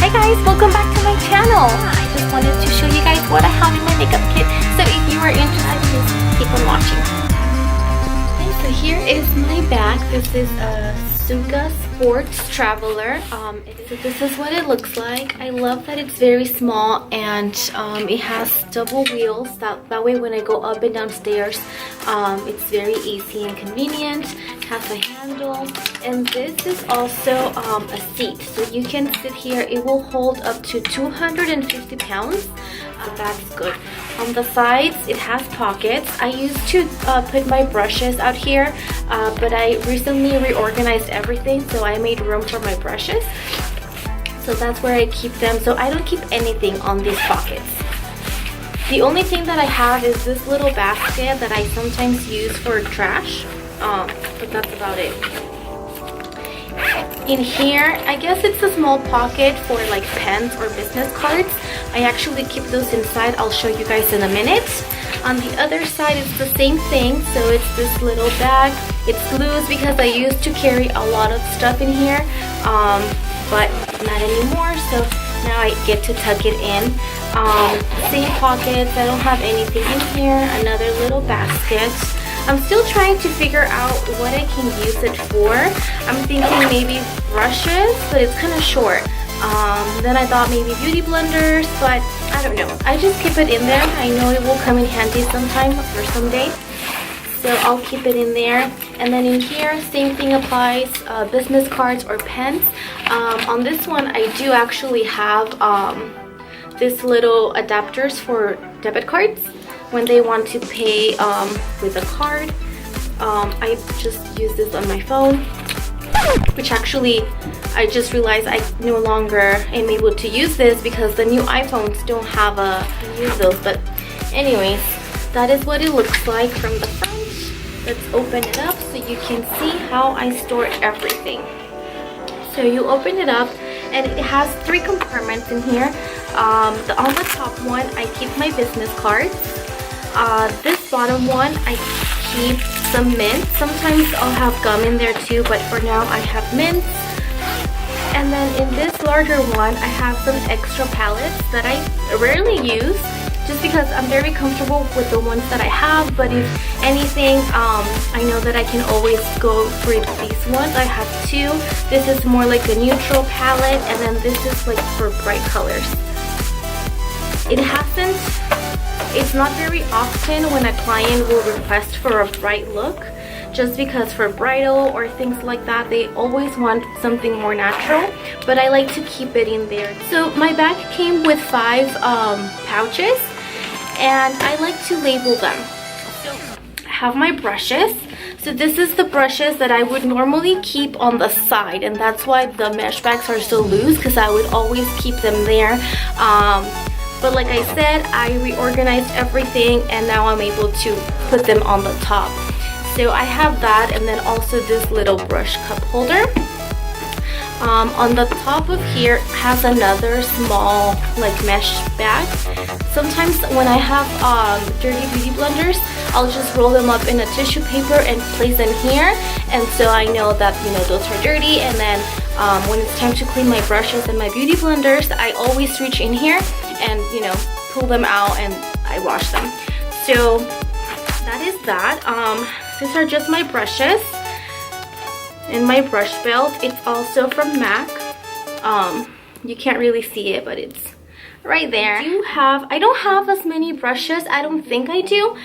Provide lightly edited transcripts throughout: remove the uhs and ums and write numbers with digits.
Hi guys, welcome back to my channel. I just wanted to show you guys what I have in my makeup kit. So if you are interested, just keep on watching. Okay, so here is my bag. This is a Suga Sports Traveler. This is what it looks like. I love that it's very small and it has double wheels. That way when I go up and down stairs, it's very easy and convenient. It has a handle, and this is also a seat, so you can sit here. It will hold up to 250 pounds. That's good. On the sides, it has pockets. I used to put my brushes out here, but I recently reorganized everything, so I made room for my brushes. So that's where I keep them. So I don't keep anything on these pockets. The only thing that I have is this little basket that I sometimes use for trash, but that's about it. In here, I guess it's a small pocket for like pens or business cards. I actually keep those inside. I'll show you guys in a minute. On the other side, it's the same thing. So it's this little bag. It's loose because I used to carry a lot of stuff in here, but not anymore. So now I get to tuck it in. Same pockets. I don't have anything in here. Another little basket. I'm still trying to figure out what I can use it for. I'm thinking maybe brushes, but it's kind of short. Then I thought maybe beauty blenders, but I don't know. I just keep it in there. I know it will come in handy sometime or someday. So I'll keep it in there. And then in here, same thing applies, business cards or pens. On this one, I do actually have this little adapters for debit cards. When they want to pay with a card, I just use this on my phone, which actually I just realized I no longer am able to use this because the new iPhones don't have use those. But anyways, that is what it looks like from the front. Let's open it up so you can see how I store everything. So you open it up and it has 3 compartments in here. On the top one, I keep my business cards. This bottom one, I keep some mints. Sometimes I'll have gum in there too, but for now I have mints. And then in this larger one, I have some extra palettes that I rarely use just because I'm very comfortable with the ones that I have. But if anything, I know that I can always go for these ones. I have 2. This is more like a neutral palette, and then this is like for bright colors. It's not very often when a client will request for a bright look, just because for bridal or things like that, they always want something more natural, but I like to keep it in there. So my bag came with 5 pouches, and I like to label them. So I have my brushes. So this is the brushes that I would normally keep on the side, and that's why the mesh bags are so loose, because I would always keep them there. But like I said, I reorganized everything and now I'm able to put them on the top. So I have that, and then also this little brush cup holder. On the top of here has another small like mesh bag. Sometimes when I have dirty beauty blenders, I'll just roll them up in a tissue paper and place them here, and so I know that, you know, those are dirty. And then when it's time to clean my brushes and my beauty blenders, I always reach in here and, you know, pull them out and I wash them. So that is that. These are just my brushes and my brush belt. It's also from MAC. You can't really see it, but it's right there. I don't have as many brushes. I don't think I do.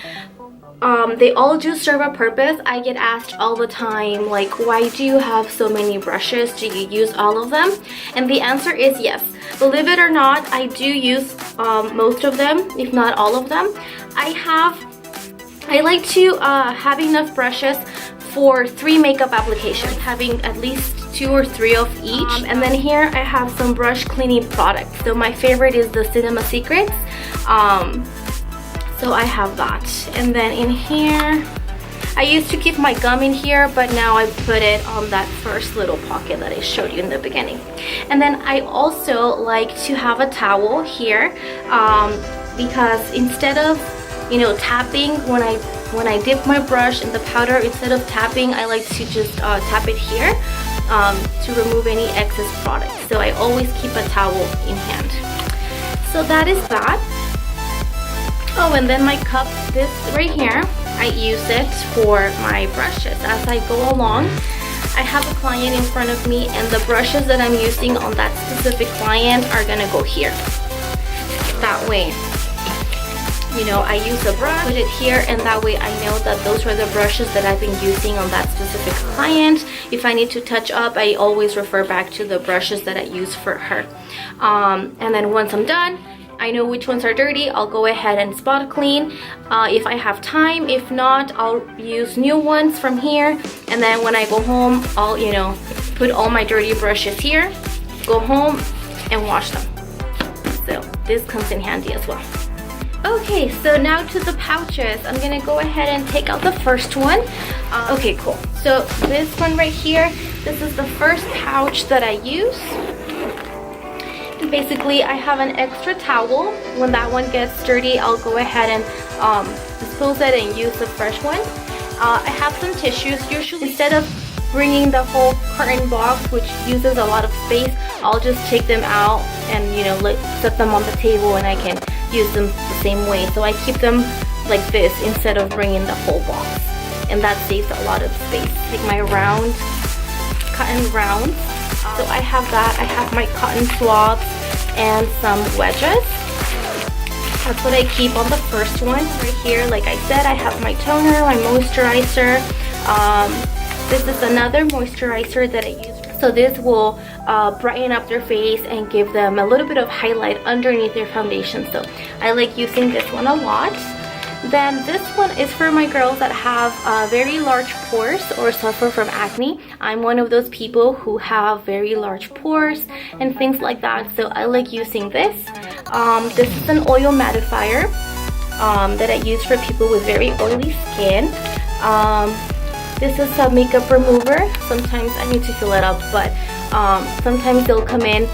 They all do serve a purpose. I get asked all the time, like, why do you have so many brushes? Do you use all of them? And the answer is yes. Believe it or not, I do use most of them, if not all of them. I like to have enough brushes for 3 makeup applications, having at least 2 or 3 of each. And then here I have some brush cleaning products. So my favorite is the Cinema Secrets. So I have that. And then in here, I used to keep my gum in here, but now I put it on that first little pocket that I showed you in the beginning. And then I also like to have a towel here, because instead of, you know, tapping when I dip my brush in the powder, instead of tapping, I like to just tap it here. to remove any excess product. So I always keep a towel in hand. So that is that. Oh, and then my cup, this right here, I use it for my brushes as I go along. I have a client in front of me, and the brushes that I'm using on that specific client are gonna go here. That way, you know, I use a brush, put it here, and that way I know that those are the brushes that I've been using on that specific client. If I need to touch up, I always refer back to the brushes that I use for her. And then once I'm done, I know which ones are dirty. I'll go ahead and spot clean if I have time. If not, I'll use new ones from here. And then when I go home, I'll, you know, put all my dirty brushes here, go home and wash them. So this comes in handy as well. Okay, so now to the pouches. I'm gonna go ahead and take out the first one. Okay, cool. So this one right here, this is the first pouch that I use. Basically, I have an extra towel. When that one gets dirty, I'll go ahead and dispose it and use the fresh one. I have some tissues. Usually, instead of bringing the whole carton box, which uses a lot of space, I'll just take them out and, you know, set them on the table, and I can use them the same way. So I keep them like this instead of bringing the whole box, and that saves a lot of space. Take my round, cotton rounds. So I have that. I have my cotton swabs and some wedges. That's what I keep on the first one. Right here, like I said, I have my toner, my moisturizer. This is another moisturizer that I use. So this will brighten up their face and give them a little bit of highlight underneath their foundation. So I like using this one a lot. Then this one is for my girls that have very large pores or suffer from acne. I'm one of those people who have very large pores and things like that, so I like using this. This is an oil mattifier that I use for people with very oily skin. This is a makeup remover. Sometimes I need to fill it up, but sometimes they'll come in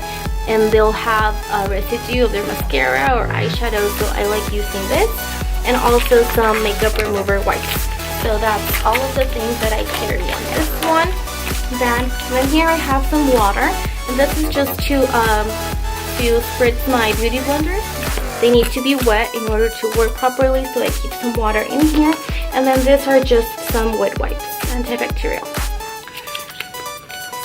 and they'll have a residue of their mascara or eyeshadow, so I like using this. And also some makeup remover wipes. So that's all of the things that I carry in this one. Then here I have some water, and this is just to spritz my beauty blenders. They need to be wet in order to work properly, so I keep some water in here. And then these are just some wet wipes, antibacterial.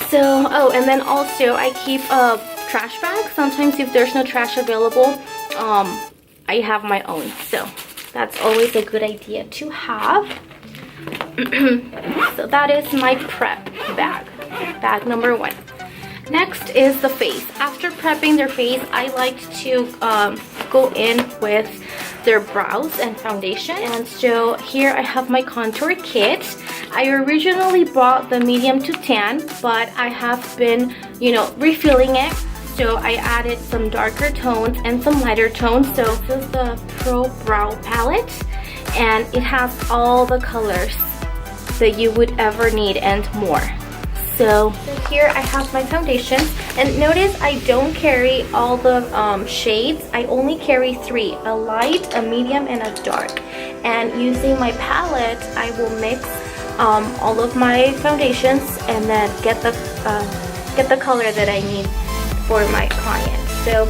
So, oh, and then also I keep a trash bag. Sometimes if there's no trash available, I have my own. So that's always a good idea to have. So that is my prep bag number 1. Next is the face. After prepping their face, I like to go in with their brows and foundation. And so here I have my contour kit. I originally bought the medium to tan, but I have been, you know, refilling it. So I added some darker tones and some lighter tones. So this is the Pro Brow Palette, and it has all the colors that you would ever need and more. So here I have my foundation, and notice I don't carry all the shades. I only carry 3, a light, a medium, and a dark. And using my palette, I will mix all of my foundations and then get the color that I need for my client. So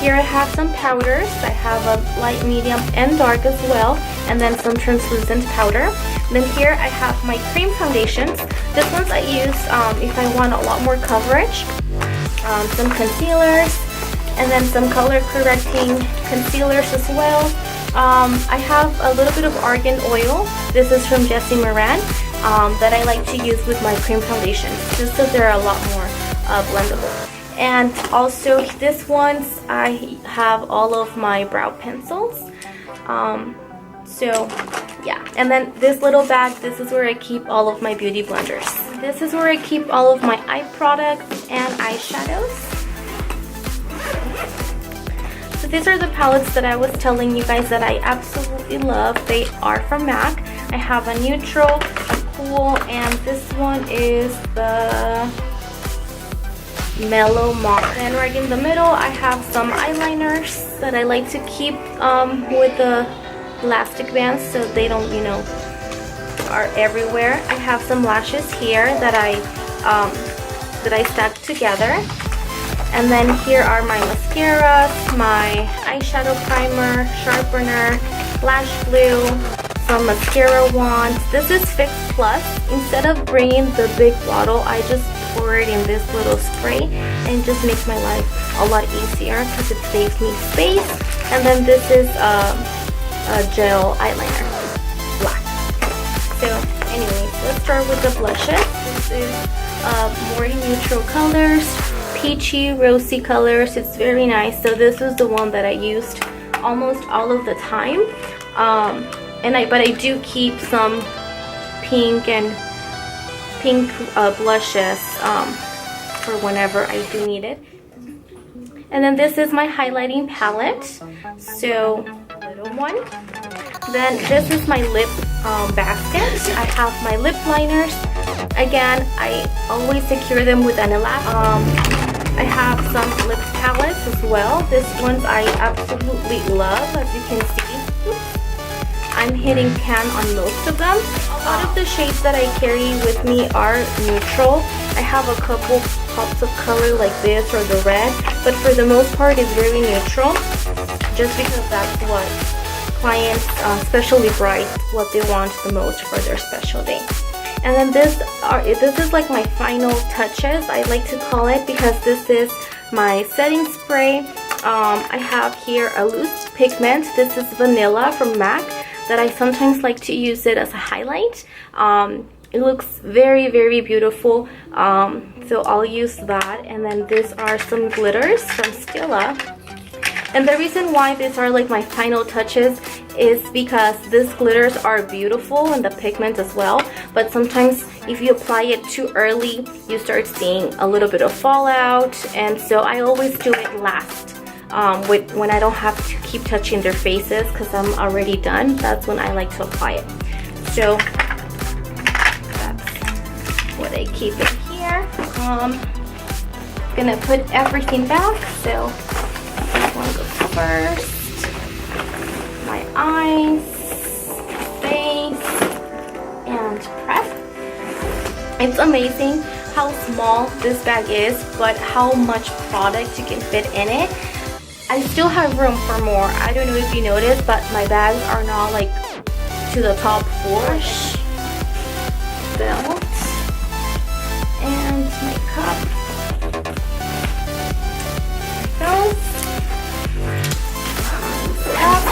here I have some powders. I have a light, medium, and dark as well, and then some translucent powder. Then here I have my cream foundations. This ones I use if I want a lot more coverage. Some concealers, and then some color correcting concealers as well. I have a little bit of argan oil. This is from Jessie Moran that I like to use with my cream foundations, just so they're a lot more blendable. And also this ones, I have all of my brow pencils. So yeah, and then this little bag, this is where I keep all of my beauty blenders. This is where I keep all of my eye products and eyeshadows. So these are the palettes that I was telling you guys that I absolutely love. They are from MAC. I have a neutral, a cool, and this one is the Mellow Mauve. And right in the middle, I have some eyeliners that I like to keep with the elastic bands so they don't, you know, are everywhere. I have some lashes here that I that I stacked together. And then here are my mascaras, my eyeshadow primer, sharpener, lash glue, some mascara wands. This is Fix Plus. Instead of bringing the big bottle, I just pour it in this little spray and it just makes my life a lot easier because it saves me space. And then this is a gel eyeliner, black. So anyways, let's start with the blushes. This is more neutral colors, peachy, rosy colors. It's very nice. So this is the one that I used almost all of the time. But I do keep some pink blushes for whenever I do need it. And then this is my highlighting palette. So little one. Then this is my lip basket. I have my lip liners. Again, I always secure them with an elastic. I have some lip palettes as well. These ones I absolutely love, as you can see. I'm hitting pan on most of them. A lot of the shades that I carry with me are neutral. I have a couple pops of color like this or the red, but for the most part it's very neutral, just because that's what clients, especially brides, what they want the most for their special day. And then this is like my final touches, I like to call it, because this is my setting spray. I have here a loose pigment. This is vanilla from MAC that I sometimes like to use it as a highlight. It looks very, very beautiful, so I'll use that. And then these are some glitters from Stila. And the reason why these are like my final touches is because these glitters are beautiful and the pigment as well, but sometimes if you apply it too early, you start seeing a little bit of fallout, and so I always do it last. When I don't have to keep touching their faces because I'm already done, that's when I like to apply it. So that's what I keep in here. Gonna put everything back. So this one goes first. My eyes, face, and prep. It's amazing how small this bag is, but how much product you can fit in it. I still have room for more. I don't know if you noticed, but my bags are not like to the top four. Belt and my cup.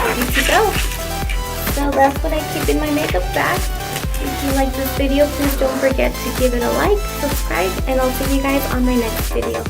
Ready to go. So that's what I keep in my makeup bag. If you like this video, please don't forget to give it a like, subscribe, and I'll see you guys on my next video.